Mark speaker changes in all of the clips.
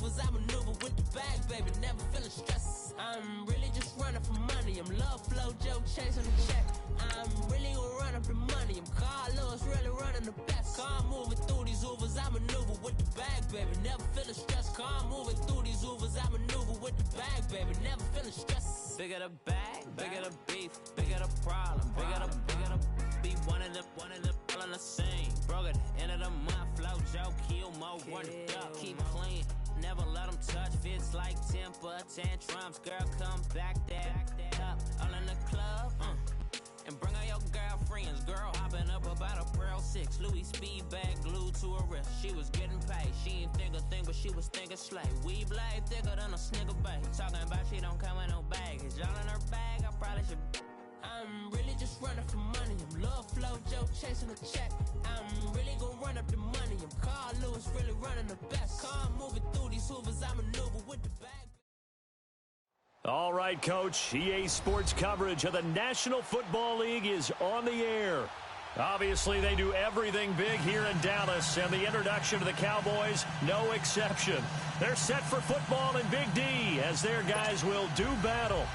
Speaker 1: hoovers, I maneuver with the bag, baby, never feeling stress. I'm really just running for money. I'm love flow, Joe chasing the check. I'm really gonna run up the money. I'm Carl Lewis, really running the best. Car moving through these hoovers, I maneuver with the bag, baby, never feeling stress. Car moving through these hoovers, I maneuver with the bag, baby, never feeling stress. Bigger the bag, bigger the beef, bigger the problem, bigger the be one of the all on the scene. Broke at the end of the month, flow Joe, kill mo, run it up, keep clean. Never let them touch, fits like temper tantrums. Girl, come back that up, all in the club, and bring all your girlfriends. Girl, hopping up about a Pearl 6, Louis speed bag glued to her wrist. She was getting paid, she ain't think a thing, but she was thinking slay. We blade thicker than a snigger bait. Talking about she don't come with no baggage. Y'all in her bag, I probably should. I'm really just running for money. I'm love flow, Joe chasing the check. I'm really gonna run up the money. I'm Carl Lewis, really running the best. Car moving through these hoovers, I maneuver with the bag.
Speaker 2: All right, Coach. EA Sports coverage of the National Football League is on the air. Obviously, they do everything big here in Dallas, and the introduction to the Cowboys, no exception. They're set for football in Big D as their guys will do battle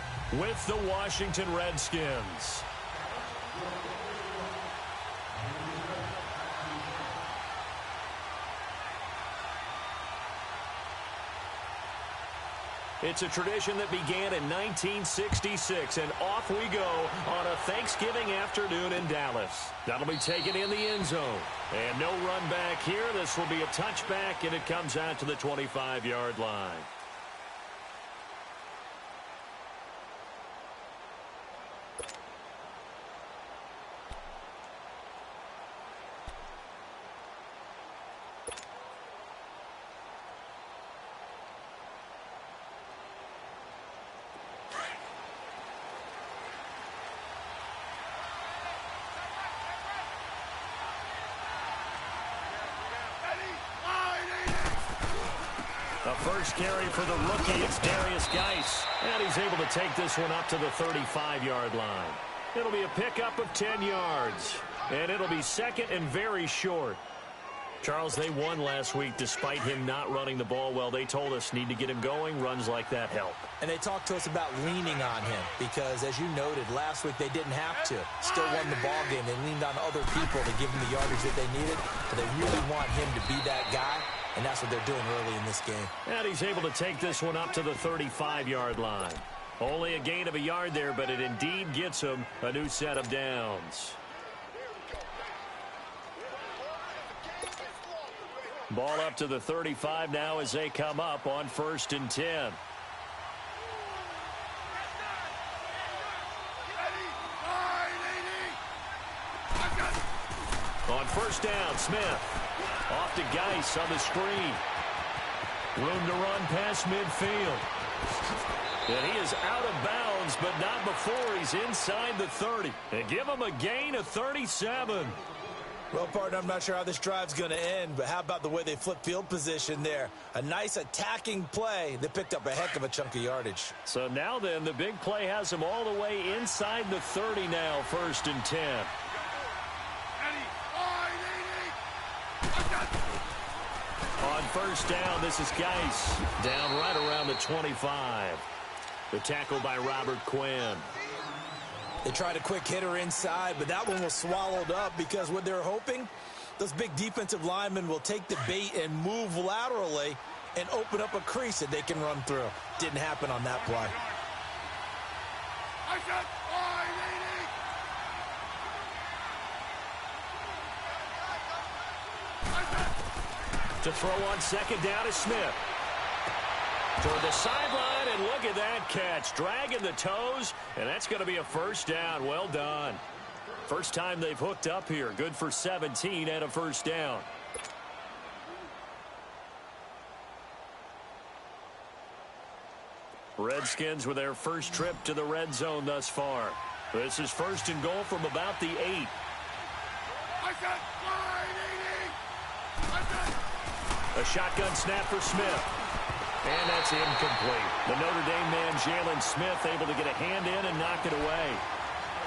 Speaker 2: with the Washington Redskins. It's a tradition that began in 1966, and off we go on a Thanksgiving afternoon in Dallas. That'll be taken in the end zone. And no run back here. This will be a touchback, and it comes out to the 25-yard line. The first carry for the rookie, it's Darius Geis. And he's able to take this one up to the 35-yard line. It'll be a pickup of 10 yards. And it'll be second and very short. Charles, they won last week despite him not running the ball well. They told us need to get him going. Runs like that help.
Speaker 3: And they talked to us about leaning on him because, as you noted, last week they didn't have to. Still won the ball game. They leaned on other people to give him the yardage that they needed. But they really want him to be that guy. And that's what they're doing early in this game.
Speaker 2: And he's able to take this one up to the 35-yard line. Only a gain of a yard there, but it indeed gets him a new set of downs. Ball up to the 35 now as they come up on 1st and 10. On 1st down, Smith. Off to Geis on the screen. Room to run past midfield. And he is out of bounds, but not before he's inside the 30. And give him a gain of 37.
Speaker 3: Well, partner, I'm not sure how this drive's going to end, but how about the way they flip field position there? A nice attacking play. They picked up a heck of a chunk of yardage.
Speaker 2: So now then, the big play has him all the way inside the 30 now, 1st and 10. On 1st down, this is Geis. Down right around the 25. The tackle by Robert Quinn.
Speaker 3: They tried a quick hitter inside, but that one was swallowed up because what they're hoping, those big defensive linemen will take the bait and move laterally and open up a crease that they can run through. Didn't happen on that play.
Speaker 2: To throw on 2nd down is Smith. Toward the sideline, and look at that catch. Dragging the toes, and that's going to be a 1st down. Well done. First time they've hooked up here. Good for 17 and a 1st down. Redskins with their first trip to the red zone thus far. This is 1st and goal from about the 8. A shotgun snap for Smith. And that's incomplete. The Notre Dame man, Jalen Smith, able to get a hand in and knock it away.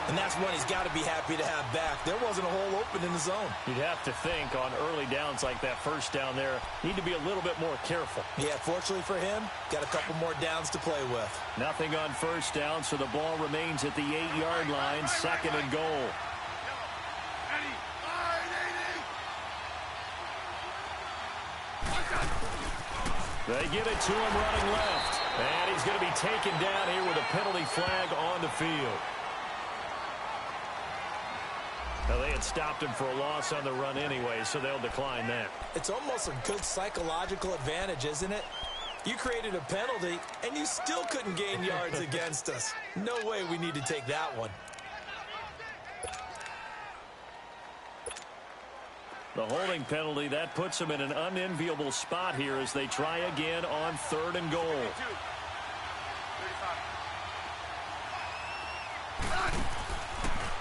Speaker 3: And that's one he's got to be happy to have back. There wasn't a hole open in the zone.
Speaker 2: You'd have to think on early downs like that first down there, need to be a little bit more careful.
Speaker 3: Yeah, fortunately for him, got a couple more downs to play with.
Speaker 2: Nothing on first down, so the ball remains at the 8-yard line, 2nd and goal. They give it to him running left. And he's going to be taken down here with a penalty flag on the field. Now, they had stopped him for a loss on the run anyway, so they'll decline that.
Speaker 3: It's almost a good psychological advantage, isn't it? You created a penalty, and you still couldn't gain yards against us. No way we need to take that one.
Speaker 2: The holding penalty, that puts them in an unenviable spot here as they try again on 3rd and goal.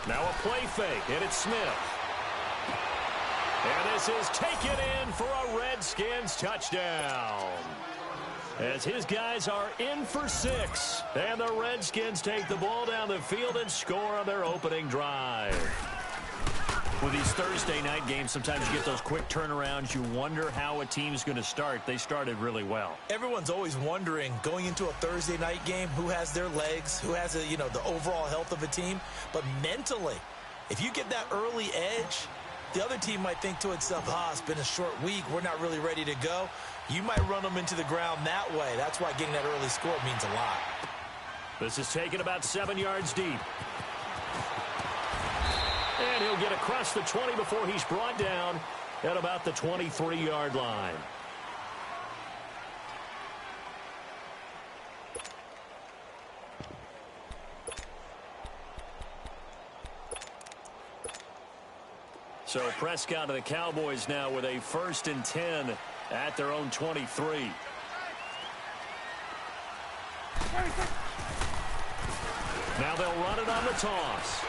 Speaker 2: Now a play fake, and it's Smith. And this is taken in for a Redskins touchdown. As his guys are in for 6. And the Redskins take the ball down the field and score on their opening drive. With these Thursday night games, sometimes you get those quick turnarounds. You wonder how a team's going to start. They started really well.
Speaker 3: Everyone's always wondering, going into a Thursday night game, who has their legs, who has, the overall health of a team. But mentally, if you get that early edge, the other team might think to itself, it's been a short week. We're not really ready to go. You might run them into the ground that way. That's why getting that early score means a lot.
Speaker 2: This is taken about 7 yards deep. And he'll get across the 20 before he's brought down at about the 23-yard line. So Prescott and the Cowboys now with a 1st and 10 at their own 23. Now they'll run it on the toss.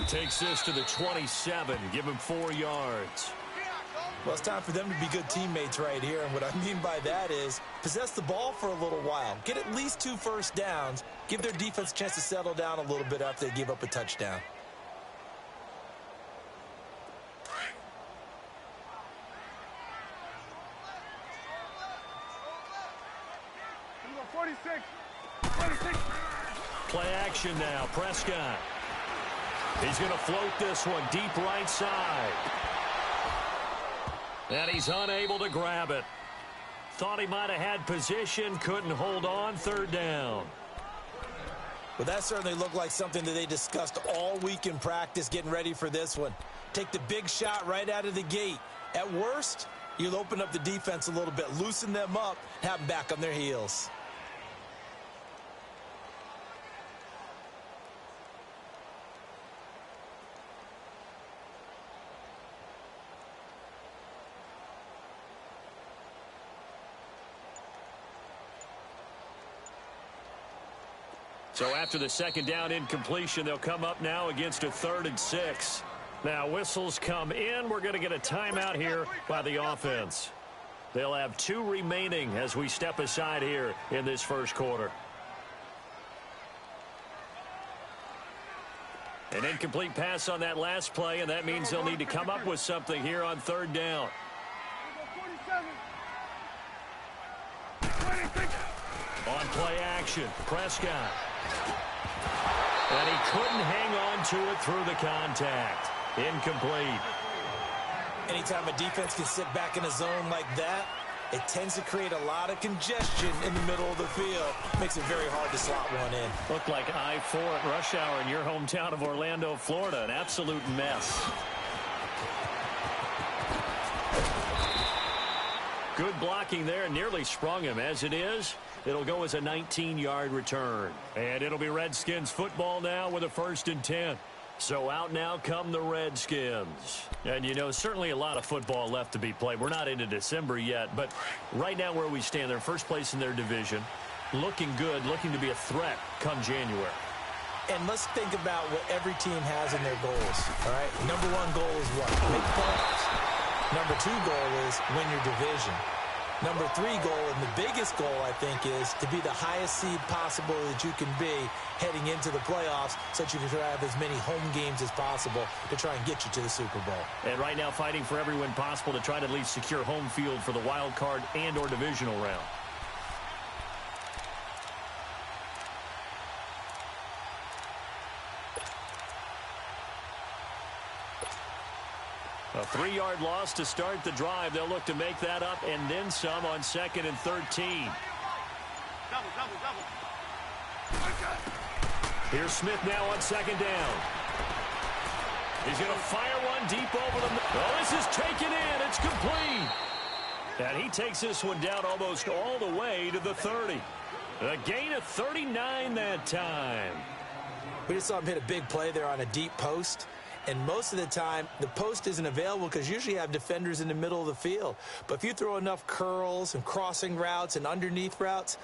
Speaker 2: Takes this to the 27. Give him 4 yards.
Speaker 3: Well, it's time for them to be good teammates right here. And what I mean by that is possess the ball for a little while. Get at least 2 first downs. Give their defense a chance to settle down a little bit after they give up a touchdown.
Speaker 2: Play action now. Prescott. He's going to float this one deep right side. And he's unable to grab it. Thought he might have had position, couldn't hold on. 3rd down.
Speaker 3: Well, that certainly looked like something that they discussed all week in practice getting ready for this one. Take the big shot right out of the gate. At worst, you'll open up the defense a little bit, loosen them up, have them back on their heels.
Speaker 2: So after the 2nd down incompletion, they'll come up now against a 3rd and 6. Now whistles come in. We're going to get a timeout here by the offense. They'll have 2 remaining as we step aside here in this first quarter. An incomplete pass on that last play, and that means they'll need to come up with something here on 3rd down. On play action, Prescott. And he couldn't hang on to it through the contact. Incomplete.
Speaker 3: Anytime a defense can sit back in a zone like that, it tends to create a lot of congestion in the middle of the field. Makes it very hard to slot one in.
Speaker 2: Looked like I-4 at rush hour in your hometown of Orlando, Florida. An absolute mess. Good blocking there. Nearly sprung him. As it is, it'll go as a 19-yard return. And it'll be Redskins football now with a 1st and 10. So out now come the Redskins. And, certainly a lot of football left to be played. We're not into December yet, but right now where we stand, they're first place in their division. Looking good, looking to be a threat come January.
Speaker 3: And let's think about what every team has in their goals, all right? Number 1 goal is what? Make playoffs. Number 2 goal is win your division. Number 3 goal, and the biggest goal, I think, is to be the highest seed possible that you can be heading into the playoffs so that you can try to have as many home games as possible to try and get you to the Super Bowl.
Speaker 2: And right now fighting for every win possible to try to at least secure home field for the wild card and or divisional round. A 3-yard loss to start the drive. They'll look to make that up and then some on 2nd and 13. Here's Smith now on 2nd down. He's going to fire one deep over the... Oh, this is taken in. It's complete. And he takes this one down almost all the way to the 30. A gain of 39 that time.
Speaker 3: We just saw him hit a big play there on a deep post. And most of the time, the post isn't available because usually you have defenders in the middle of the field. But if you throw enough curls and crossing routes and underneath routes,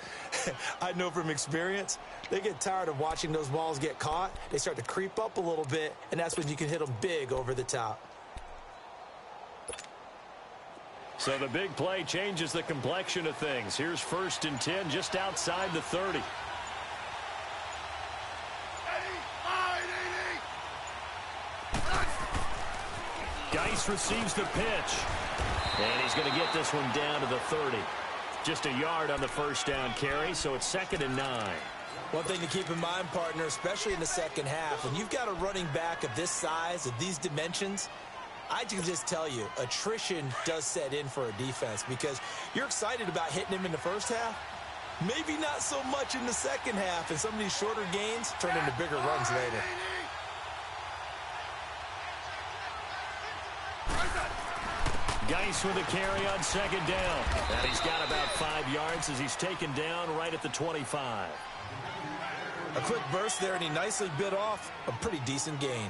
Speaker 3: I know from experience, they get tired of watching those balls get caught. They start to creep up a little bit, and that's when you can hit them big over the top.
Speaker 2: So the big play changes the complexion of things. Here's 1st and 10 just outside the 30. Geis receives the pitch. And he's going to get this one down to the 30. Just a yard on the 1st down carry, so it's 2nd and 9.
Speaker 3: One thing to keep in mind, partner, especially in the second half, when you've got a running back of this size, of these dimensions, I can just tell you, attrition does set in for a defense because you're excited about hitting him in the first half. Maybe not so much in the second half, and some of these shorter gains turn into bigger runs later.
Speaker 2: Geis with a carry on 2nd down. And he's got about 5 yards as he's taken down right at the 25.
Speaker 3: A quick burst there, and he nicely bit off a pretty decent gain.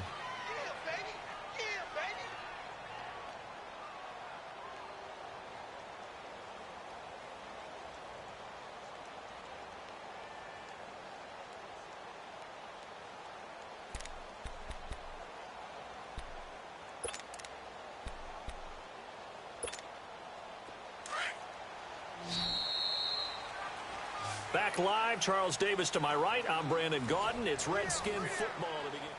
Speaker 2: Back live, Charles Davis to my right. I'm Brandon Gaudin. It's Redskin football to begin.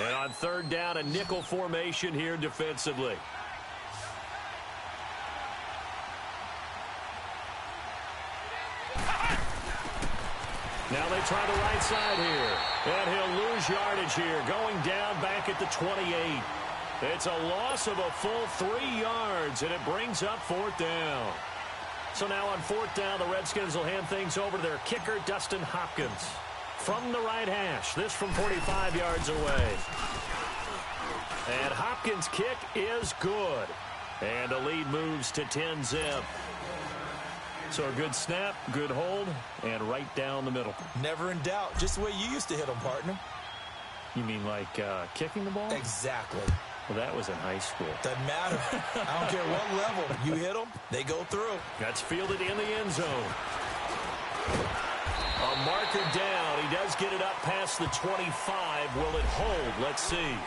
Speaker 2: And on 3rd down, a nickel formation here defensively. Now they try the right side here. And he'll lose yardage here, going down back at the 28. It's a loss of a full 3 yards, and it brings up 4th down. So now on 4th down, the Redskins will hand things over to their kicker, Dustin Hopkins. From the right hash, this from 45 yards away. And Hopkins' kick is good. And the lead moves to 10-zip. So a good snap, good hold, and right down the middle.
Speaker 3: Never in doubt. Just the way you used to hit them, partner.
Speaker 2: You mean like kicking the ball?
Speaker 3: Exactly.
Speaker 2: Well, that was in high school.
Speaker 3: Doesn't matter. I don't care what level. You hit them, they go through.
Speaker 2: That's fielded in the end zone. A marker down. He does get it up past the 25. Will it hold? Let's see.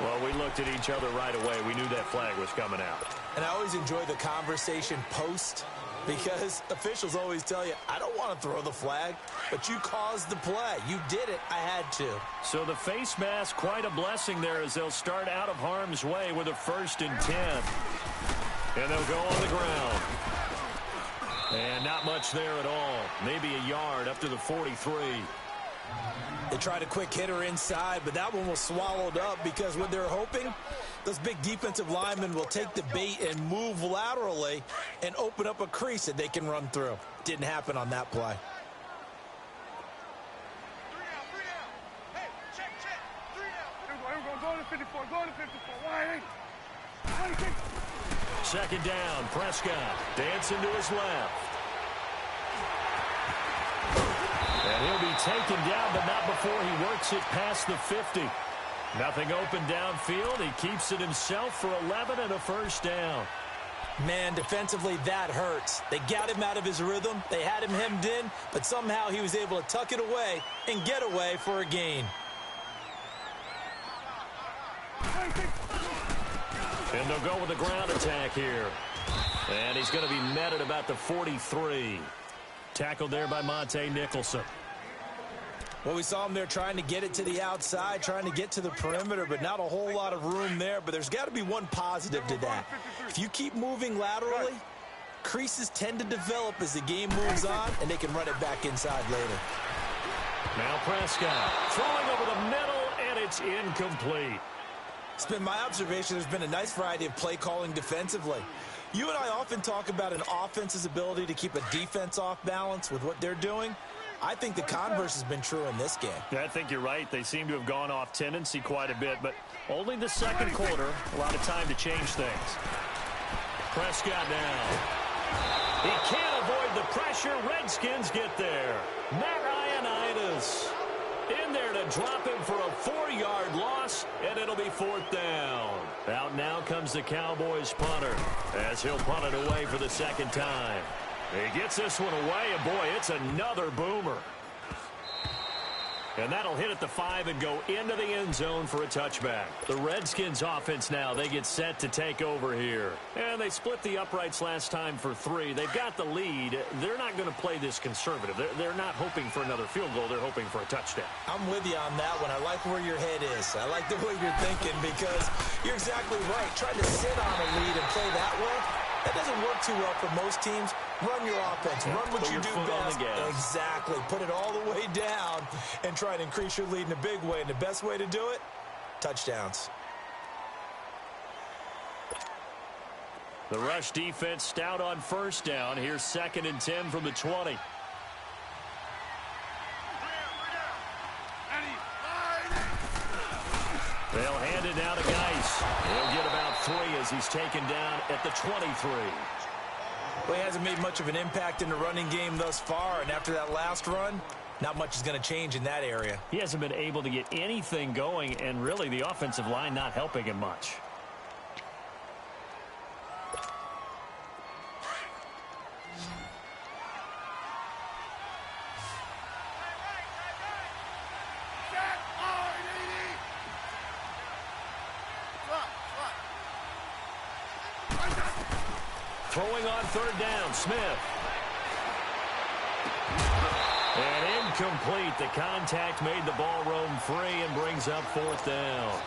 Speaker 2: Well, we looked at each other right away. We knew that flag was coming out.
Speaker 3: And I always enjoy the conversation post, because officials always tell you, I don't want to throw the flag, but you caused the play. You did it. I had to.
Speaker 2: So the face mask, quite a blessing there as they'll start out of harm's way with a 1st and 10. And they'll go on the ground. And not much there at all. Maybe a yard up to the 43.
Speaker 3: They tried a quick hitter inside, but that one was swallowed up because what they're hoping, those big defensive linemen will take the bait and move laterally and open up a crease that they can run through. Didn't happen on that play.
Speaker 4: Hey, check. 3 out. Go to 54. Go to 54. Why?
Speaker 2: 2nd down, Prescott dancing to his left. And he'll be taken down, but not before he works it past the 50. Nothing open downfield. He keeps it himself for 11 and a first down.
Speaker 3: Man, defensively, that hurts. They got him out of his rhythm. They had him hemmed in, but somehow he was able to tuck it away and get away for a gain.
Speaker 2: And they'll go with the ground attack here. And he's going to be met at about the 43. Tackled there by Monte Nicholson.
Speaker 3: Well, we saw him there trying to get it to the outside, trying to get to the perimeter, but not a whole lot of room there. But there's got to be one positive to that. If you keep moving laterally, creases tend to develop as the game moves on, and they can run it back inside later.
Speaker 2: Now Prescott throwing over the middle, and it's incomplete.
Speaker 3: It's been my observation there's been a nice variety of play calling defensively. You and I often talk about an offense's ability to keep a defense off balance with what they're doing. I think the converse has been true in this game.
Speaker 2: Yeah, I think you're right. They seem to have gone off tendency quite a bit, but only the second quarter. A lot of time to change things. Prescott now. He can't avoid the pressure. Redskins get there. Matt Ioannidis in there to drop him for a 4-yard loss, and it'll be 4th down. Out now comes the Cowboys punter as he'll punt it away for the second time. He gets this one away, and boy, it's another boomer. And that'll hit at the 5 and go into the end zone for a touchback. The Redskins offense now, they get set to take over here. And they split the uprights last time for 3. They've got the lead. They're not going to play this conservative. They're not hoping for another field goal. They're hoping for a touchdown.
Speaker 3: I'm with you on that one. I like where your head is. I like the way you're thinking because you're exactly right. Trying to sit on a lead and play that way, that doesn't work too well for most teams. Run your offense. Run what you do best. Exactly. Put it all the way down and try to increase your lead in a big way. And the best way to do it, touchdowns.
Speaker 2: The rush defense stout on first down. Here's 2nd and 10 from the 20. They'll hand it now to Geis. He'll get about 3 as he's taken down at the 23.
Speaker 3: Well, he hasn't made much of an impact in the running game thus far, and after that last run, not much is going to change in that area.
Speaker 2: He hasn't been able to get anything going, and really the offensive line not helping him much. Throwing on 3rd down, Smith. And incomplete. The contact made the ball roam free and brings up 4th down.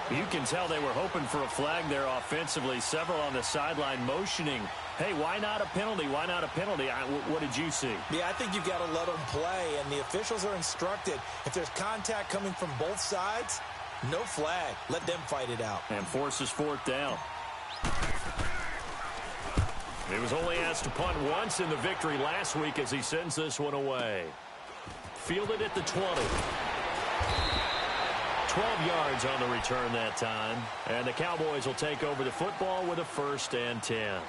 Speaker 2: You can tell they were hoping for a flag there offensively. Several on the sideline motioning. Hey, why not a penalty? Why not a penalty? What did you see?
Speaker 3: Yeah, I think you've got to let them play, and the officials are instructed. If there's contact coming from both sides, no flag. Let them fight it out.
Speaker 2: And forces 4th down. He was only asked to punt once in the victory last week as he sends this one away. Fielded at the 20. 12 yards on the return that time. And the Cowboys will take over the football with a 1st and 10.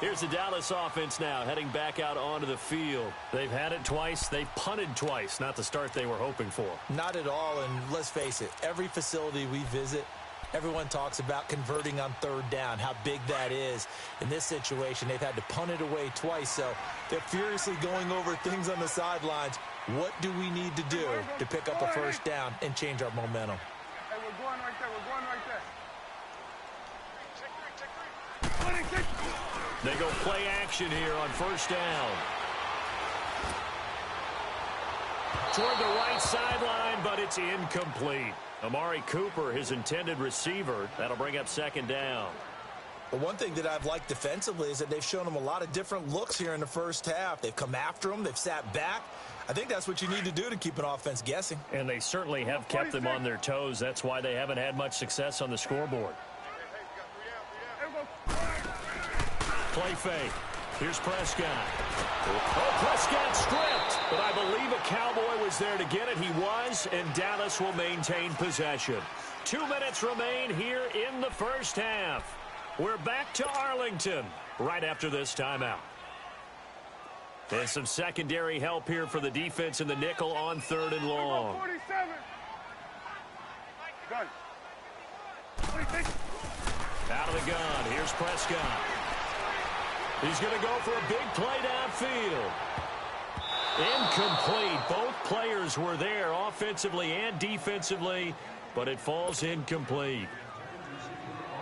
Speaker 2: Here's the Dallas offense now heading back out onto the field. They've had it twice. They've punted twice. Not the start they were hoping for.
Speaker 3: Not at all, and let's face it, every facility we visit, everyone talks about converting on 3rd down, how big that is. In this situation, they've had to punt it away twice, so they're furiously going over things on the sidelines. What do we need to do to pick up a 1st down and change our momentum?
Speaker 4: Hey, we're going right there. We're going right there. Check 3.
Speaker 2: They go play action here on 1st down. Toward the right sideline, but it's incomplete. Amari Cooper, his intended receiver. That'll bring up 2nd down.
Speaker 3: Well, one thing that I've liked defensively is that they've shown him a lot of different looks here in the first half. They've come after him. They've sat back. I think that's what you need to do to keep an offense guessing.
Speaker 2: And they certainly have kept them on their toes. That's why they haven't had much success on the scoreboard. Play fake. Here's Prescott. Oh, Prescott stripped. But I believe a Cowboy was there to get it. He was, and Dallas will maintain possession. 2 minutes remain here in the first half. We're back to Arlington right after this timeout. There's some secondary help here for the defense in the nickel on 3rd and long.
Speaker 4: Gun. What do you think?
Speaker 2: Out of the gun, here's Prescott. He's going to go for a big play downfield. Incomplete. Both players were there offensively and defensively, but it falls incomplete.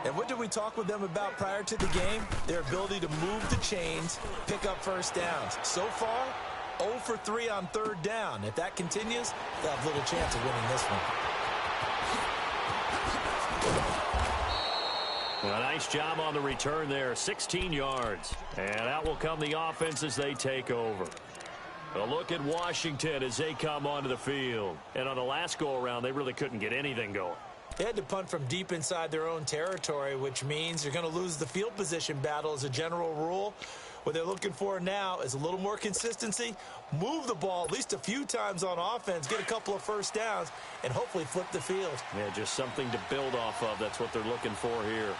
Speaker 3: And what did we talk with them about prior to the game? Their ability to move the chains, pick up first downs. So far, 0 for 3 on third down. If that continues, they'll have little chance of winning this one.
Speaker 2: A nice job on the return there, 16 yards. And out will come the offense as they take over. A look at Washington as they come onto the field. And on the last go-around, they really couldn't get anything going.
Speaker 3: They had to punt from deep inside their own territory, which means you're going to lose the field position battle as a general rule. What they're looking for now is a little more consistency, move the ball at least a few times on offense, get a couple of first downs, and hopefully flip the field.
Speaker 2: Yeah, just something to build off of. That's what they're looking for here.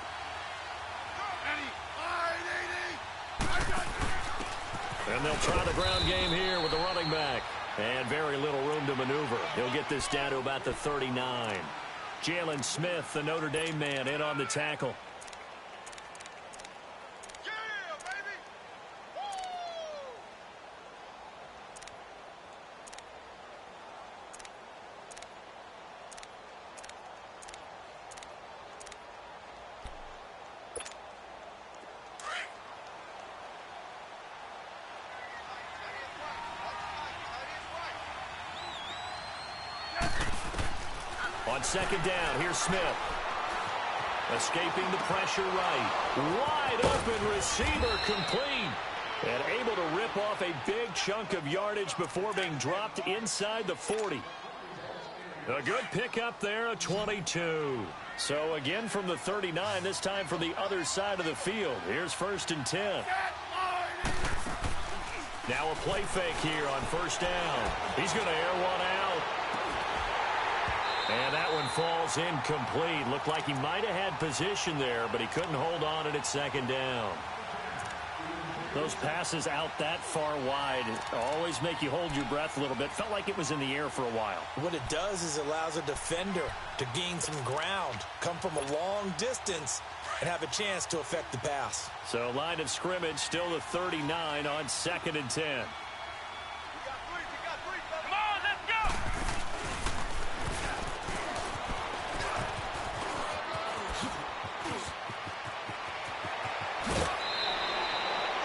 Speaker 2: And they'll try the ground game here with the running back. And very little room to maneuver. He'll get this down to about the 39. Jalen Smith, the Notre Dame man, in on the tackle. On second down, here's Smith. Escaping the pressure right. Wide open receiver complete. And able to rip off a big chunk of yardage before being dropped inside the 40. A good pickup there, a 22. So again from the 39, this time from the other side of the field. Here's 1st and 10. Now a play fake here on first down. He's going to air one out. And that one falls incomplete. Looked like he might have had position there, but he couldn't hold on at second down. Those passes out that far wide always make you hold your breath a little bit. Felt like it was in the air for a while.
Speaker 3: What it does is it allows a defender to gain some ground, come from a long distance, and have a chance to affect the pass.
Speaker 2: So line of scrimmage still the 39 on 2nd and 10.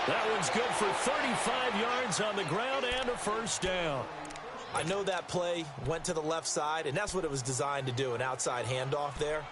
Speaker 2: That one's good for 35 yards on the ground and a first down.
Speaker 3: I know that play went to the left side, and that's what it was designed to do, an outside handoff there.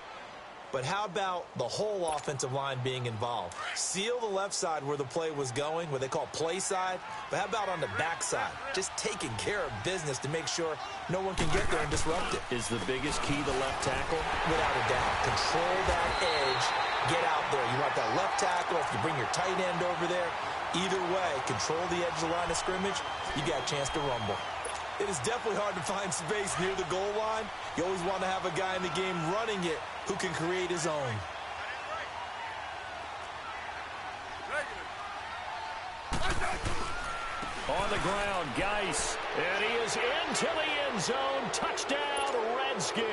Speaker 3: But how about the whole offensive line being involved? Seal the left side where the play was going, what they call play side. But how about on the back side? Just taking care of business to make sure no one can get there and disrupt it.
Speaker 2: Is the biggest key the left tackle?
Speaker 3: Without a doubt. Control that edge. Get out there. You want that left tackle. If you bring your tight end over there, either way, control the edge of the line of scrimmage, you got a chance to rumble. It is definitely hard to find space near the goal line. You always want to have a guy in the game running it who can create his own.
Speaker 2: On the ground, Geis. And he is into the end zone. Touchdown, Redskins.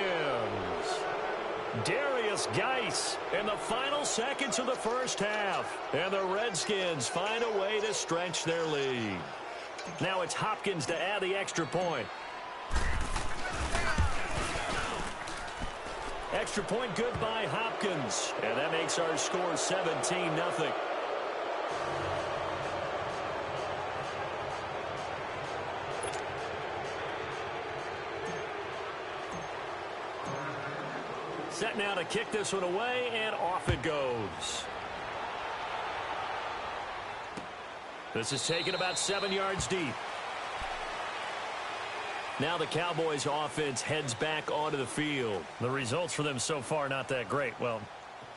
Speaker 2: Darius Geis in the final seconds of the first half. And the Redskins find a way to stretch their lead. Now it's Hopkins to add the extra point. Extra point good by Hopkins. And that makes our score 17-0. Set now to kick this one away, and off it goes. This is taken about 7 yards deep. Now the Cowboys offense heads back onto the field. The results for them so far not that great. Well,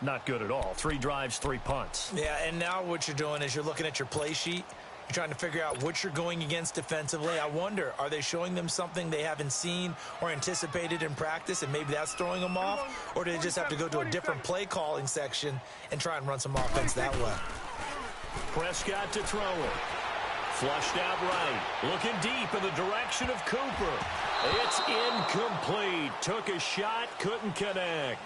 Speaker 2: not good at all. 3 drives, 3 punts.
Speaker 3: Yeah, and now what you're doing is you're looking at your play sheet. You're trying to figure out what you're going against defensively. I wonder, are they showing them something they haven't seen or anticipated in practice, and maybe that's throwing them off? Or do they just have to go to a different play calling section and try and run some offense that way?
Speaker 2: Prescott to throw it. Flushed out right. Looking deep in the direction of Cooper. It's incomplete. Took a shot, couldn't connect.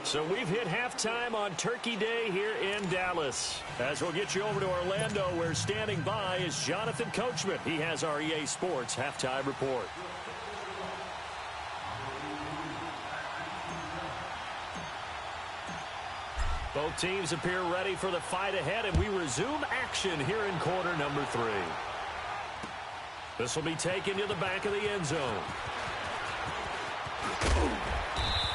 Speaker 2: So we've hit halftime on Turkey Day here in Dallas. As we'll get you over to Orlando, where standing by is Jonathan Coachman. He has our EA Sports halftime report. Both teams appear ready for the fight ahead, and we resume action here in quarter number 3. This will be taken to the back of the end zone.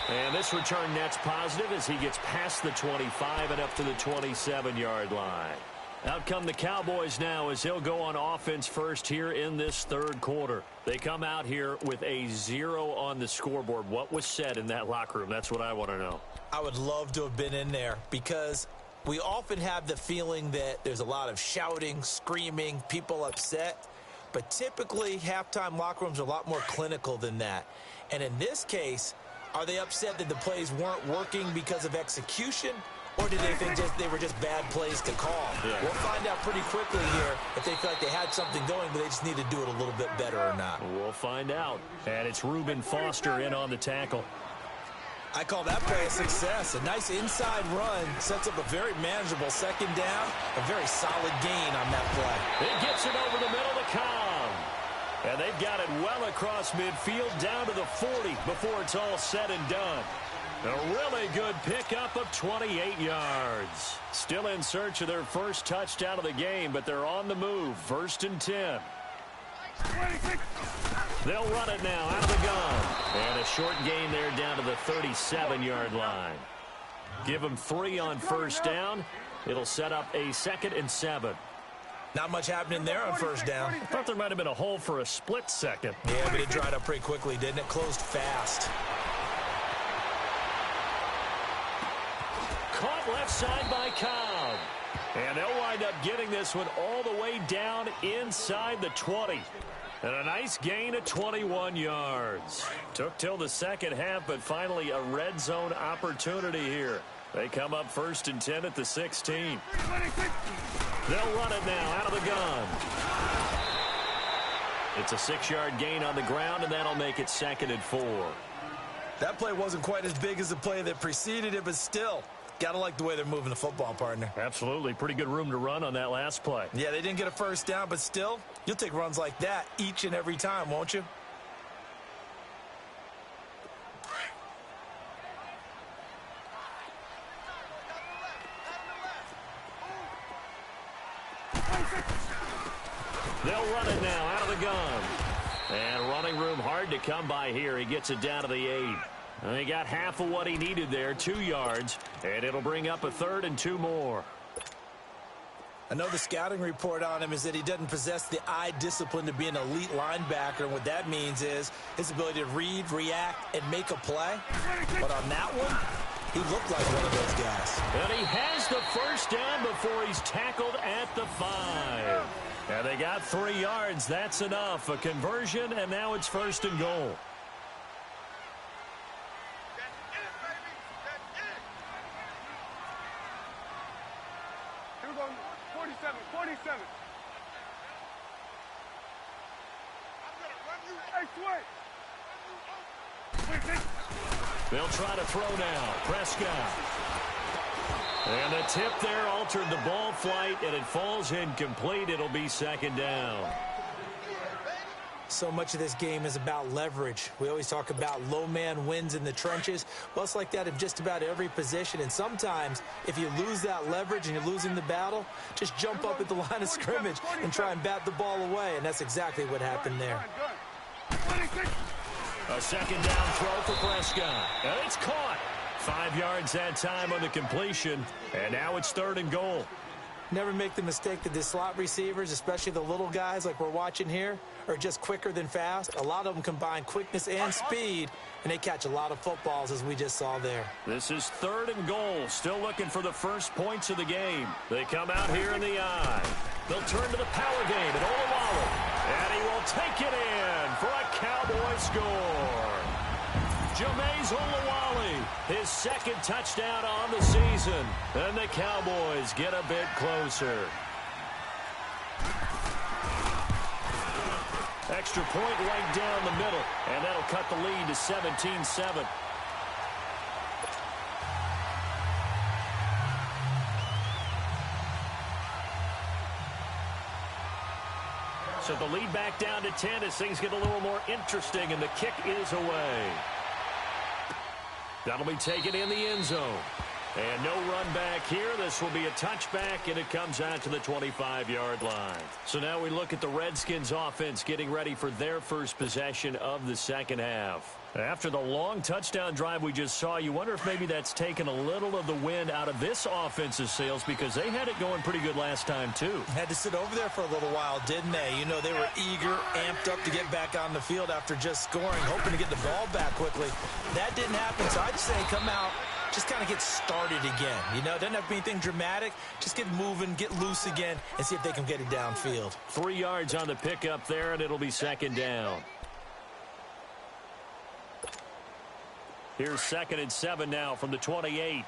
Speaker 2: And this return net's positive as he gets past the 25 and up to the 27-yard line. Out come the Cowboys now as he'll go on offense first here in this third quarter. They come out here with a 0 on the scoreboard. What was said in that locker room? That's what I want to know.
Speaker 3: I would love to have been in there because we often have the feeling that there's a lot of shouting, screaming, people upset. But typically, halftime locker rooms are a lot more clinical than that. And in this case, are they upset that the plays weren't working because of execution? Or did they think they were just bad plays to call? Yeah. We'll find out pretty quickly here if they feel like they had something going, but they just need to do it a little bit better or not.
Speaker 2: We'll find out. And it's Reuben Foster in on the tackle.
Speaker 3: I call that play a success. A nice inside run sets up a very manageable second down. A very solid gain on that play.
Speaker 2: It gets it over the middle to Cobb. And they've got it well across midfield down to the 40 before it's all said and done. A really good pickup of 28 yards. Still in search of their first touchdown of the game, but they're on the move. 1st and 10. They'll run it now out of the gun. And a short gain there down to the 37-yard line. Give them 3 on first down. It'll set up a 2nd and 7.
Speaker 3: Not much happening there on first down.
Speaker 2: I thought there might have been a hole for a split second.
Speaker 3: Yeah, but it dried up pretty quickly, didn't it? Closed fast.
Speaker 2: Caught left side by Cobb. And they'll wind up getting this one all the way down inside the 20. And a nice gain of 21 yards. Took till the second half, but finally a red zone opportunity here. They come up 1st and 10 at the 16. They'll run it now out of the gun. It's a 6-yard gain on the ground, and that'll make it 2nd and 4.
Speaker 3: That play wasn't quite as big as the play that preceded it, but still, gotta like the way they're moving the football, partner.
Speaker 2: Absolutely. Pretty good room to run on that last play.
Speaker 3: Yeah, they didn't get a first down, but still, you'll take runs like that each and every time, won't you?
Speaker 2: They'll run it now out of the gun. And running room hard to come by here. He gets it down to the 8. And he got half of what he needed there, 2 yards. And it'll bring up a 3rd and 2 more.
Speaker 3: I know the scouting report on him is that he doesn't possess the eye discipline to be an elite linebacker. And what that means is his ability to read, react, and make a play. But on that one, he looked like one of those guys.
Speaker 2: And he has the first down before he's tackled at the 5. And they got 3 yards. That's enough. A conversion, and now it's 1st and goal.
Speaker 4: Here we go. 47. Hey, Sway.
Speaker 2: They'll try to throw now. Prescott. And the tip there altered the ball flight, and it falls incomplete. It'll be 2nd down.
Speaker 3: So much of this game is about leverage. We always talk about low man wins in the trenches. Well, it's like that in just about every position. And sometimes, if you lose that leverage and you're losing the battle, just jump up at the line of scrimmage and try and bat the ball away. And that's exactly what happened there.
Speaker 2: A 2nd down throw for Prescott. And it's caught. 5 yards that time on the completion. And now it's 3rd and goal.
Speaker 3: Never make the mistake that the slot receivers, especially the little guys like we're watching here, are just quicker than fast. A lot of them combine quickness and speed, and they catch a lot of footballs, as we just saw there.
Speaker 2: This is 3rd and goal. Still looking for the first points of the game. They come out here in the eye. They'll turn to the power game at Olawale. And he will take it in for a Cowboy score. Jamize Olawale, his 2nd touchdown on the season. And the Cowboys get a bit closer. Extra point right down the middle, and that'll cut the lead to 17-7. So the lead back down to 10 as things get a little more interesting, and the kick is away. That'll be taken in the end zone. And no run back here. This will be a touchback, and it comes out to the 25-yard line. So now we look at the Redskins offense getting ready for their first possession of the second half. After the long touchdown drive we just saw, you wonder if maybe that's taken a little of the wind out of this offense's sails, because they had it going pretty good last time too.
Speaker 3: Had to sit over there for a little while, didn't they? You know, they were eager, amped up to get back on the field after just scoring, hoping to get the ball back quickly. That didn't happen, so I'd say come out, just kind of get started again. You know, it doesn't have to be anything dramatic. Just get moving, get loose again, and see if they can get it downfield.
Speaker 2: 3 yards on the pickup there, and it'll be second down. Here's 2nd and 7 now from the 28.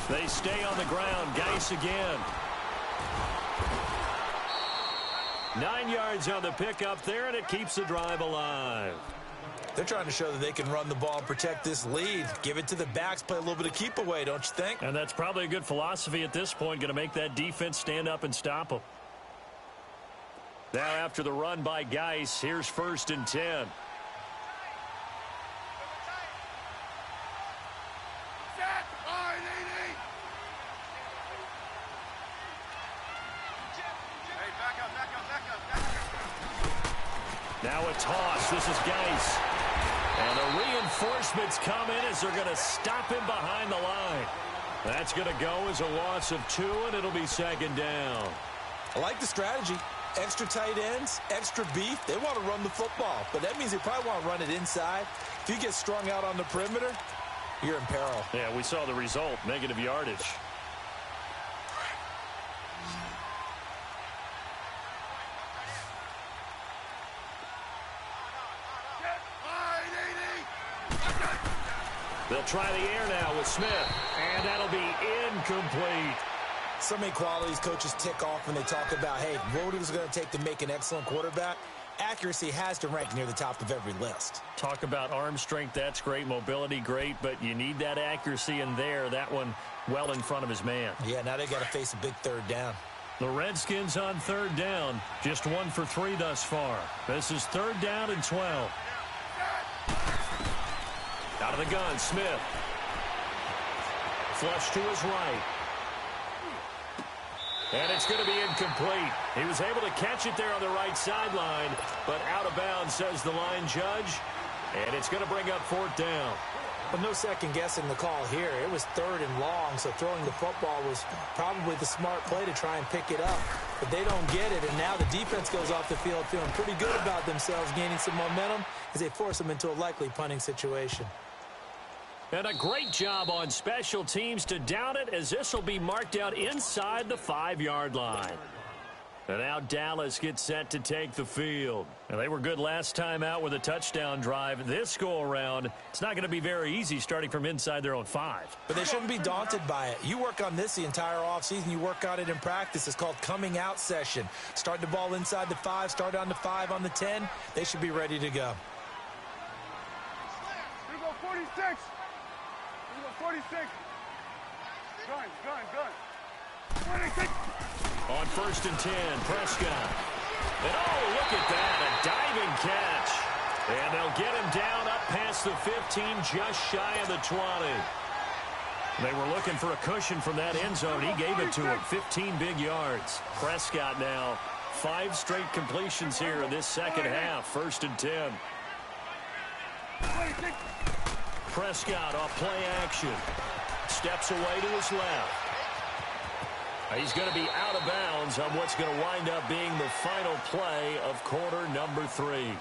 Speaker 2: They stay on the ground. Geis again. 9 yards on the pickup there, and it keeps the drive alive.
Speaker 3: They're trying to show that they can run the ball and protect this lead. Give it to the backs, play a little bit of keep away, don't you think?
Speaker 2: And that's probably a good philosophy at this point, going to make that defense stand up and stop them. Now after the run by Geis, here's 1st and 10. Now a toss. This is Geis. And the reinforcements come in as they're going to stop him behind the line. That's going to go as a loss of 2, and it'll be second down.
Speaker 3: I like the strategy. Extra tight ends, extra beef. They want to run the football, but that means they probably want to run it inside. If you get strung out on the perimeter, you're in peril.
Speaker 2: Yeah, we saw the result, negative yardage. They'll try the air now with Smith, and that'll be incomplete.
Speaker 3: So many qualities coaches tick off when they talk about, hey, what is it going to take to make an excellent quarterback? Accuracy has to rank near the top of every list.
Speaker 2: Talk about arm strength, that's great. Mobility, great, but you need that accuracy in there. That one well in front of his man.
Speaker 3: Yeah, now they got to face a big 3rd down.
Speaker 2: The Redskins on 3rd down, just 1 for 3 thus far. This is 3rd down and 12. Out of the gun, Smith. Flush to his right. And it's going to be incomplete. He was able to catch it there on the right sideline, but out of bounds, says the line judge. And it's going to bring up 4th down.
Speaker 3: But no second guessing the call here. It was 3rd and long, so throwing the football was probably the smart play to try and pick it up. But they don't get it, and now the defense goes off the field feeling pretty good about themselves, gaining some momentum as they force them into a likely punting situation.
Speaker 2: And a great job on special teams to down it, as this will be marked out inside the 5-yard line. And now Dallas gets set to take the field. And they were good last time out with a touchdown drive. This go-around, it's not going to be very easy starting from inside their own 5.
Speaker 3: But they shouldn't be daunted by it. You work on this the entire offseason. You work on it in practice. It's called coming out session. Start the ball inside the 5, start on the 5 on the 10. They should be ready to go.
Speaker 4: Here we go, 46. Here we go, 46. Gun. 26.
Speaker 2: On 1st and 10, Prescott. And oh, look at that, a diving catch. And they'll get him down up past the 15, just shy of the 20. They were looking for a cushion from that end zone. He gave it to him, 15 big yards. Prescott now, 5 straight completions here in this second half, 1st and 10. Prescott off play action. Steps away to his left. He's going to be out of bounds on what's going to wind up being the final play of quarter number 3.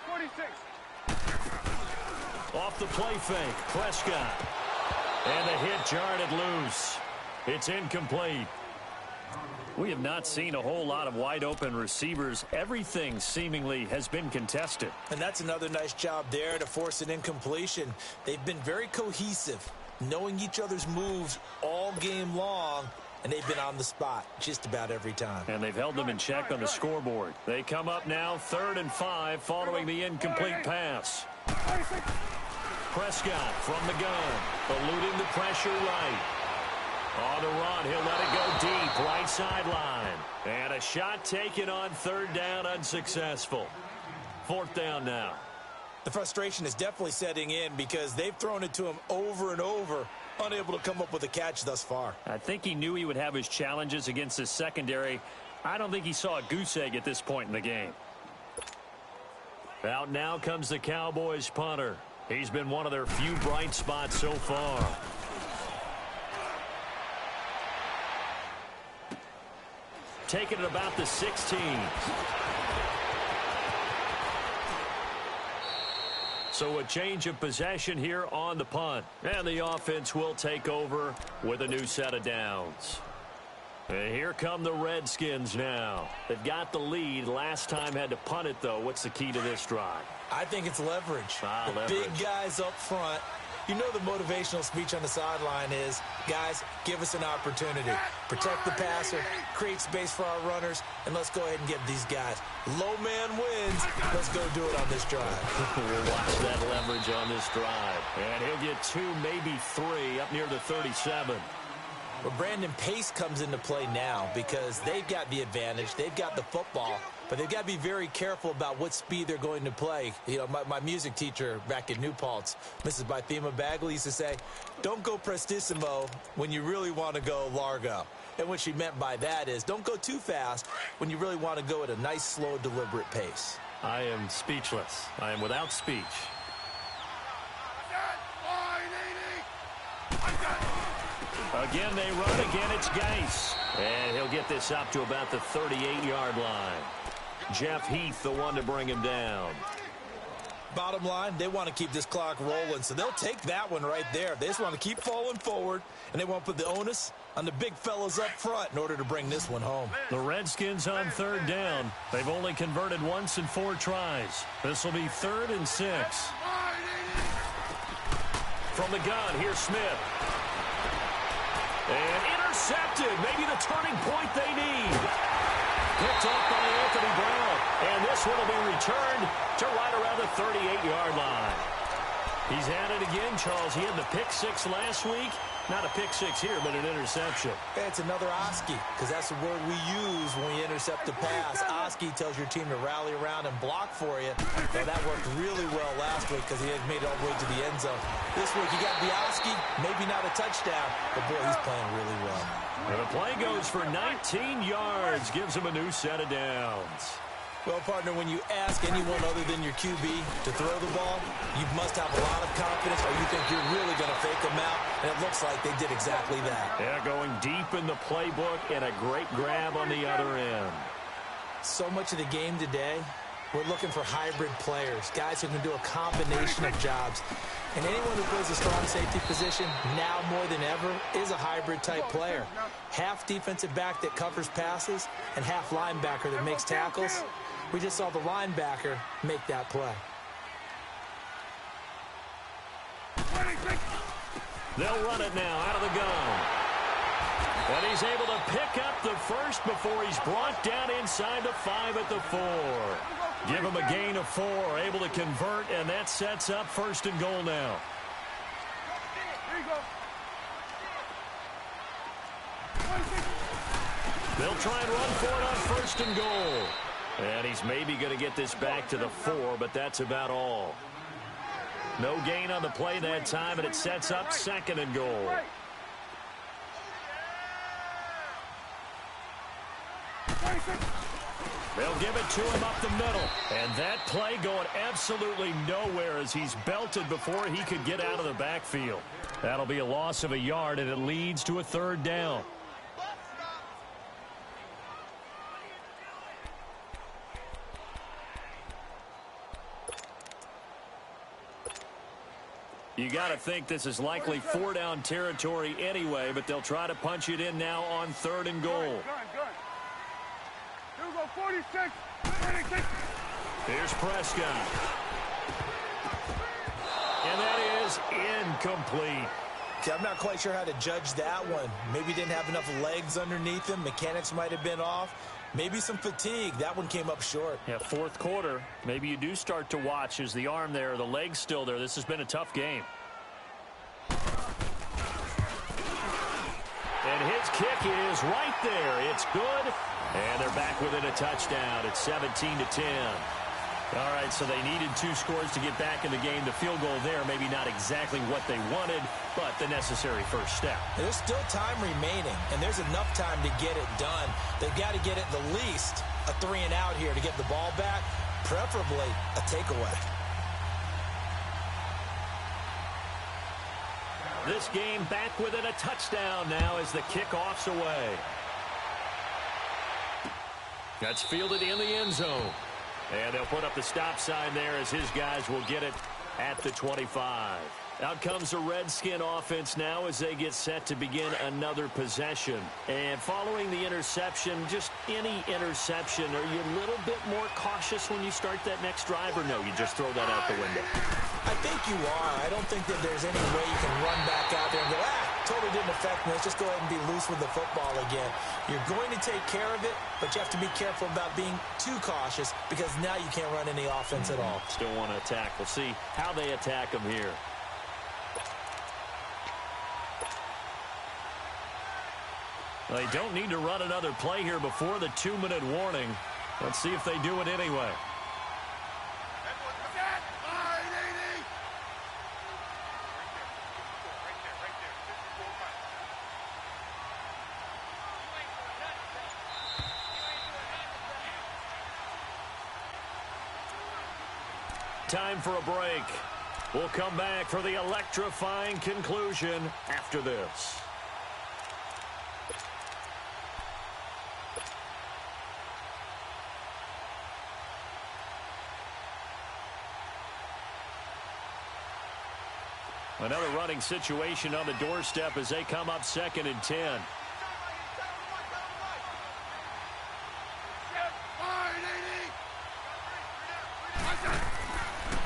Speaker 4: 46.
Speaker 2: Off the play fake, Prescott. And the hit jarred it loose. It's incomplete. We have not seen a whole lot of wide-open receivers. Everything seemingly has been contested.
Speaker 3: And that's another nice job there to force an incompletion. They've been very cohesive, knowing each other's moves all game long, and they've been on the spot just about every time.
Speaker 2: And they've held them in check on the scoreboard. They come up now 3rd and 5 following the incomplete pass. Prescott from the gun, eluding the pressure right. On the run, he'll let it go deep, right sideline. And a shot taken on 3rd down, unsuccessful. 4th down now.
Speaker 3: The frustration is definitely setting in because they've thrown it to him over and over, unable to come up with a catch thus far.
Speaker 2: I think he knew he would have his challenges against his secondary. I don't think he saw a goose egg at this point in the game. Out now comes the Cowboys punter. He's been one of their few bright spots so far. Taking it about the 16. So a change of possession here on the punt. And the offense will take over with a new set of downs. And here come the Redskins now. They've got the lead. Last time had to punt it, though. What's the key to this drive?
Speaker 3: I think it's leverage.
Speaker 2: Leverage.
Speaker 3: Big guys up front. You know the motivational speech on the sideline is, guys, give us an opportunity. Protect the passer, create space for our runners, and let's go ahead and get these guys. Low man wins. Let's go do it on this drive.
Speaker 2: We'll watch that leverage on this drive. And he'll get 2, maybe 3 up near the 37.
Speaker 3: But Brandon, pace comes into play now because they've got the advantage. They've got the football, but they've got to be very careful about what speed they're going to play. You know, my music teacher back in New Paltz, Mrs. Bythema Bagley, used to say, don't go prestissimo when you really want to go largo. And what she meant by that is don't go too fast when you really want to go at a nice, slow, deliberate pace.
Speaker 2: I am speechless. I am without speech. Again, they run. Again, it's Geis. And he'll get this up to about the 38-yard line. Jeff Heath, the one to bring him down.
Speaker 3: Bottom line, they want to keep this clock rolling, so they'll take that one right there. They just want to keep falling forward, and they want to put the onus on the big fellas up front in order to bring this one home.
Speaker 2: The Redskins on 3rd down. They've only converted once in 4 tries. This will be 3rd and 6. From the gun, here's Smith. And intercepted. Maybe the turning point they need. Picked up by Anthony Brown. And this one will be returned to right around the 38-yard line. He's had it again, Charles. He had the pick 6 last week. Not a pick 6 here, but an interception.
Speaker 3: It's another Oski, because that's the word we use when we intercept a pass. Oski tells your team to rally around and block for you. Well, that worked really well last week because he had made it all the way to the end zone. This week he got the Oski, maybe not a touchdown, but boy, he's playing really well.
Speaker 2: And the play goes for 19 yards, gives him a new set of downs.
Speaker 3: Well, partner, when you ask anyone other than your QB to throw the ball, you must have a lot of confidence or you think you're really going to fake them out, and it looks like they did exactly that.
Speaker 2: Yeah, going deep in the playbook and a great grab on the other end.
Speaker 3: So much of the game today, we're looking for hybrid players, guys who can do a combination of jobs. And anyone who plays a strong safety position, now more than ever, is a hybrid-type player. Half defensive back that covers passes and half linebacker that makes tackles. We just saw the linebacker make that play.
Speaker 2: They'll run it now out of the gun. And he's able to pick up the first before he's brought down inside the 5 at the 4. Give him a gain of 4, able to convert, and that sets up 1st and goal now.
Speaker 4: Here you go.
Speaker 2: They'll try and run for it on 1st and goal. And he's maybe going to get this back to the 4, but that's about all. No gain on the play that time, and it sets up 2nd and goal. They'll give it to him up the middle. And that play going absolutely nowhere as he's belted before he could get out of the backfield. That'll be a loss of a yard, and it leads to a 3rd down. You got to think this is likely 4-down territory anyway, but they'll try to punch it in now on 3rd and goal.
Speaker 4: Gun. Here we go, 46. 46.
Speaker 2: Here's Prescott. And that is incomplete.
Speaker 3: See, I'm not quite sure how to judge that one. Maybe didn't have enough legs underneath him. Mechanics might have been off. Maybe some fatigue. That one came up short.
Speaker 2: Yeah, 4th quarter. Maybe you do start to watch. Is the arm there, the leg's still there? This has been a tough game. And his kick is right there. It's good. And they're back within a touchdown. It's 17-10. All right, so they needed 2 scores to get back in the game. The field goal there, maybe not exactly what they wanted, but the necessary first step.
Speaker 3: There's still time remaining, and there's enough time to get it done. They've got to get at the least a 3-and-out here to get the ball back, preferably a takeaway.
Speaker 2: This game back within a touchdown now as the kickoff's away. That's fielded in the end zone. And they'll put up the stop sign there as his guys will get it at the 25. Out comes the Redskin offense now as they get set to begin another possession. And following the interception, just any interception, are you a little bit more cautious when you start that next drive, or no, you just throw that out the window?
Speaker 3: I think you are. I don't think that there's any way you can run back out there and go, totally didn't affect me. Let's just go ahead and be loose with the football again. You're going to take care of it, but you have to be careful about being too cautious because now you can't run any offense at all.
Speaker 2: Still want to attack. We'll see how they attack them here. They don't need to run another play here before the 2-minute warning. Let's see if they do it anyway. Time for a break. We'll come back for the electrifying conclusion after this. Another running situation on the doorstep as they come up 2nd and 10.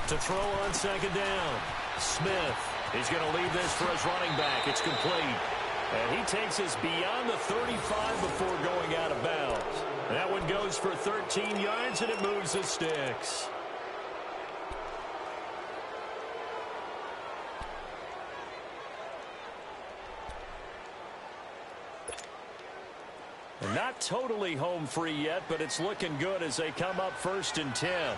Speaker 2: To throw on 2nd down. Smith. He's going to leave this for his running back. It's complete. And he takes us beyond the 35 before going out of bounds. That one goes for 13 yards, and it moves the sticks. Not totally home free yet, but it's looking good as they come up 1st and 10.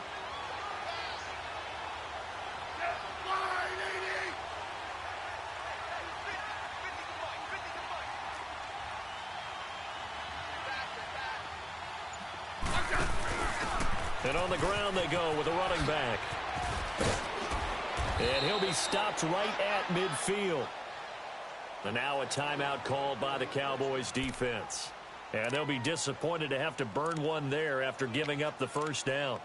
Speaker 2: And on the ground they go with a running back. And he'll be stopped right at midfield. And now a timeout called by the Cowboys defense. And they'll be disappointed to have to burn one there after giving up the first down.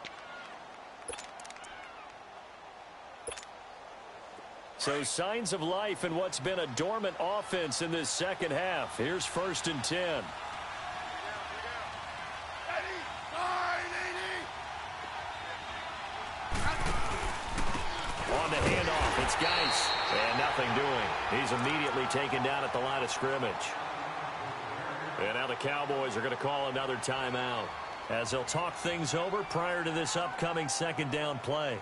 Speaker 2: So signs of life in what's been a dormant offense in this second half. Here's 1st and 10. On the handoff, it's Geis. And nothing doing. He's immediately taken down at the line of scrimmage. And now the Cowboys are going to call another timeout as they'll talk things over prior to this upcoming 2nd down play.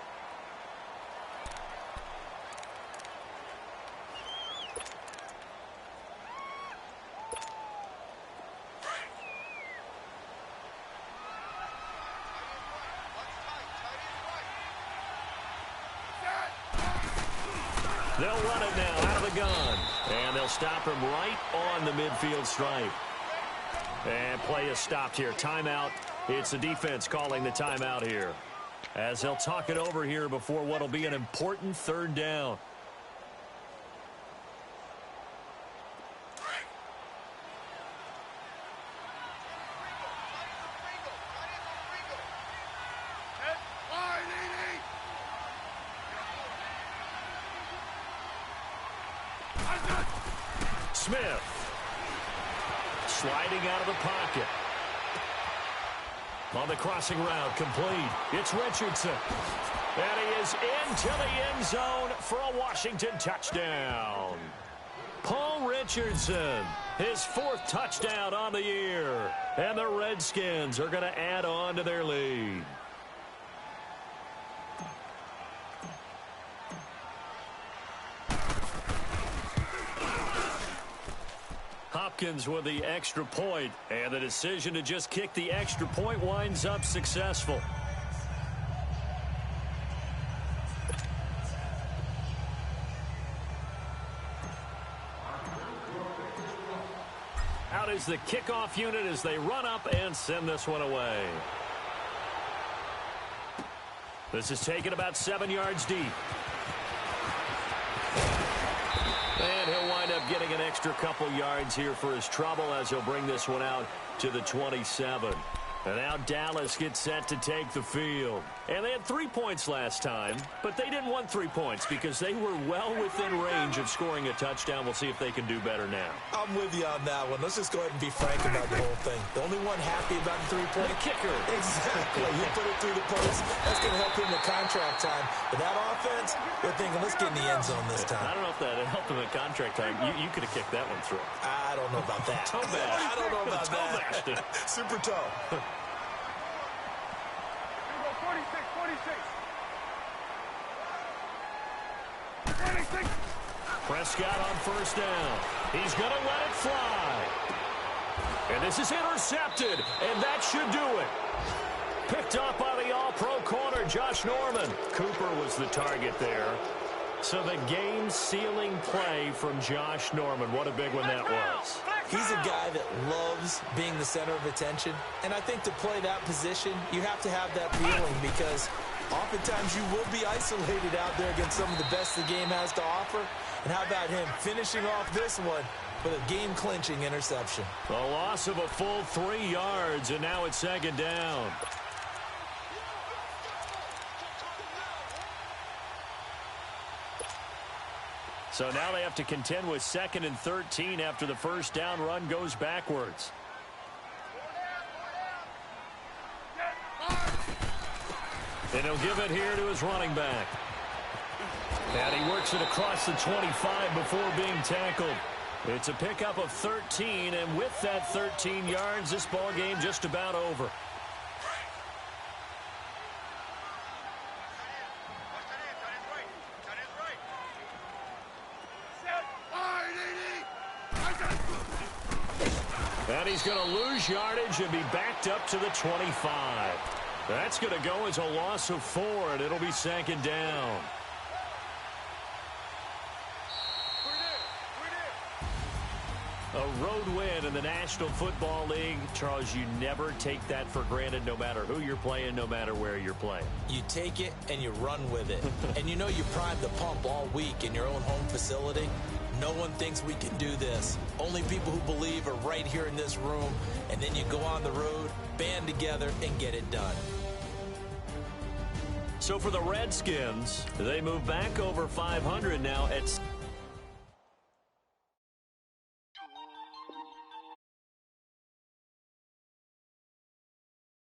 Speaker 2: They'll run it now out of the gun. And they'll stop him right on the midfield stripe. And play is stopped here. Timeout. It's the defense calling the timeout here, as they'll talk it over here before what will be an important 3rd down. Smith. Sliding out of the pocket. On the crossing route, complete. It's Richardson. And he is into the end zone for a Washington touchdown. Paul Richardson, his 4th touchdown on the year. And the Redskins are going to add on to their lead. Hopkins with the extra point, and the decision to just kick the extra point winds up successful. Out is the kickoff unit as they run up and send this one away. This is taken about 7 yards deep. And he'll wind up getting an extra couple yards here for his trouble as he'll bring this one out to the 27. And now Dallas gets set to take the field. And they had 3 points last time, but they didn't want 3 points because they were well within range of scoring a touchdown. We'll see if they can do better now.
Speaker 3: I'm with you on that one. Let's just go ahead and be frank about the whole thing. The only one happy about the 3-point
Speaker 2: kicker.
Speaker 3: Exactly. You put it through the post. That's going to help him in contract time. But that offense, they're thinking, let's get in the end zone this time.
Speaker 2: I don't know if that helped him in contract time. You could have kicked that one through.
Speaker 3: I don't know about that.
Speaker 2: Toe bash.
Speaker 3: I don't know about
Speaker 2: that.
Speaker 3: Super toe.
Speaker 4: 46.
Speaker 2: Prescott on first down. He's going to let it fly. And this is intercepted, and that should do it. Picked up by the all-pro corner, Josh Norman. Cooper was the target there. So the game-sealing play from Josh Norman. What a big one that was.
Speaker 3: He's a guy that loves being the center of attention. And I think to play that position, you have to have that feeling because oftentimes you will be isolated out there against some of the best the game has to offer. And how about him finishing off this one with a game-clinching interception?
Speaker 2: A loss of a full 3 yards, and now it's second down. So now they have to contend with 2nd and 13 after the first down run goes backwards. And he'll give it here to his running back. And he works it across the 25 before being tackled. It's a pickup of 13, and with that 13 yards, this ball game just about over. And he's going to lose yardage and be backed up to the 25. That's going to go as a loss of 4, and it'll be second down. A road win in the National Football League. Charles, you never take that for granted no matter who you're playing, no matter where you're playing.
Speaker 3: You take it and you run with it. And you know you primed the pump all week in your own home facility. No one thinks we can do this. Only people who believe are right here in this room. And then you go on the road, band together, and get it done.
Speaker 2: So for the Redskins, they move back over 500 now at